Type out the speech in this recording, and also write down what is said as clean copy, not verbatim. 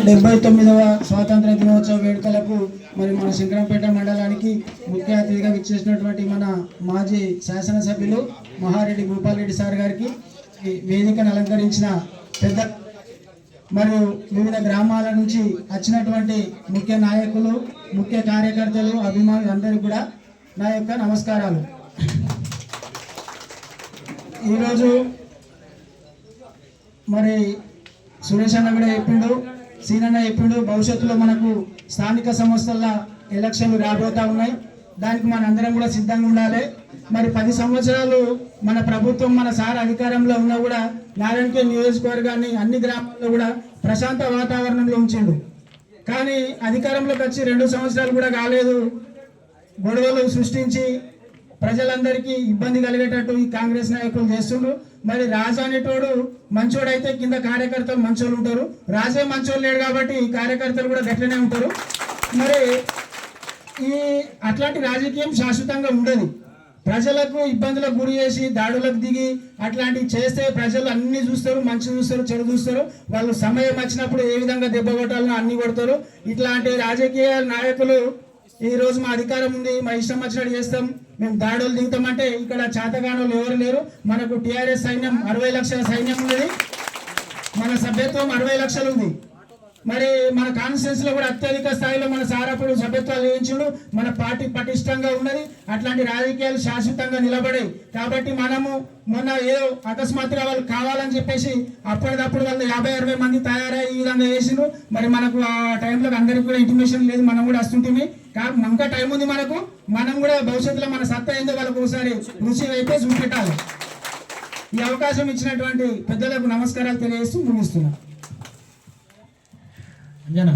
79వ స్వాతంత్ర దినోత్సవ వేడుకలకు మరి మన శంకరంపేట మండలానికి ముఖ్య అతిథిగా విచ్చేసినటువంటి మన మాజీ శాసనసభ్యులు మహారెడ్డి భూపాల్ రెడ్డి సార్ గారికి వేదికను అలంకరించిన పెద్ద మరియు వివిధ గ్రామాల నుంచి వచ్చినటువంటి ముఖ్య నాయకులు, ముఖ్య కార్యకర్తలు, అభిమానులు అందరికీ కూడా నా యొక్క నమస్కారాలు. ఈరోజు మరి సురేష్ అన్న కూడా చెప్పిండు, సీనన్న చెప్పిండు, భవిష్యత్తులో మనకు స్థానిక సంస్థల ఎలక్షన్లు రాబోతా ఉన్నాయి. దానికి మనందరం కూడా సిద్ధంగా ఉండాలి. మరి 10 సంవత్సరాలు మన ప్రభుత్వం, మన సార్ అధికారంలో ఉన్నా కూడా నారాయణఖేడ్ నియోజకవర్గాన్ని అన్ని గ్రామాల్లో కూడా ప్రశాంత వాతావరణంలో ఉంచిండు. కానీ అధికారంలోకి వచ్చి 2 సంవత్సరాలు కూడా కాలేదు, గొడవలు సృష్టించి ప్రజలందరికీ ఇబ్బంది కలిగేటట్టు ఈ కాంగ్రెస్ నాయకులు చేస్తుండ్రు. మరి రాజా అనేటోడు మంచోడు అయితే కింద కార్యకర్తలు మంచోళ్ళు ఉంటారు. రాజే మంచోళ్ళు లేడు కాబట్టి ఈ కార్యకర్తలు కూడా గట్లనే ఉంటారు. మరి ఈ అట్లాంటి రాజకీయం శాశ్వతంగా ఉండదు. ప్రజలకు ఇబ్బందులకు గురి చేసి దాడులకు దిగి అట్లాంటివి చేస్తే ప్రజలు అన్ని చూస్తారు, మంచి చూస్తారు, చెడు చూస్తారు. వాళ్ళు సమయం వచ్చినప్పుడు ఏ విధంగా దెబ్బ కొట్టాలనో అన్ని కొడతారు. ఇట్లాంటి రాజకీయ నాయకులు ఈ రోజు మా అధికారం ఉంది, మా ఇష్టం వచ్చినట్టు చేస్తాం, మేము దాడులు దిగుతామంటే ఇక్కడ చేతగానోళ్ళు ఎవరు లేరు. మనకు టీఆర్ఎస్ సైన్యం 60 లక్షల సైన్యం ఉన్నది, మన సభ్యత్వం 60 లక్షలు ఉంది. మరి మన కాన్స్టిట్యూన్స్ లో కూడా అత్యధిక స్థాయిలో మన సారపుడు సభ్యత్వాలు వేయించుడు. మన పార్టీ పటిష్టంగా ఉన్నది. అట్లాంటి రాజకీయాలు శాశ్వతంగా నిలబడాయి. కాబట్టి మనము మొన్న ఏదో అకస్మాత్తుగా వాళ్ళు కావాలని చెప్పేసి అప్పటికప్పుడు వాళ్ళు 50-60 మంది తయారై ఈ విధంగా చేసిండ్రు. మరి మనకు ఆ టైంలో అందరికి కూడా ఇంటిమేషన్ లేదు, మనం కూడా వస్తుంటుంది. ఇంకా టైం ఉంది మనకు. మనం కూడా భవిష్యత్తులో మన సత్తా ఏందో వాళ్ళకు ఒకసారి రుచి అయితే చూపెట్టాలి. ఈ అవకాశం ఇచ్చినటువంటి పెద్దలకు నమస్కారాలు తెలియజేస్తూ ముగిస్తున్నాను. అంజనా.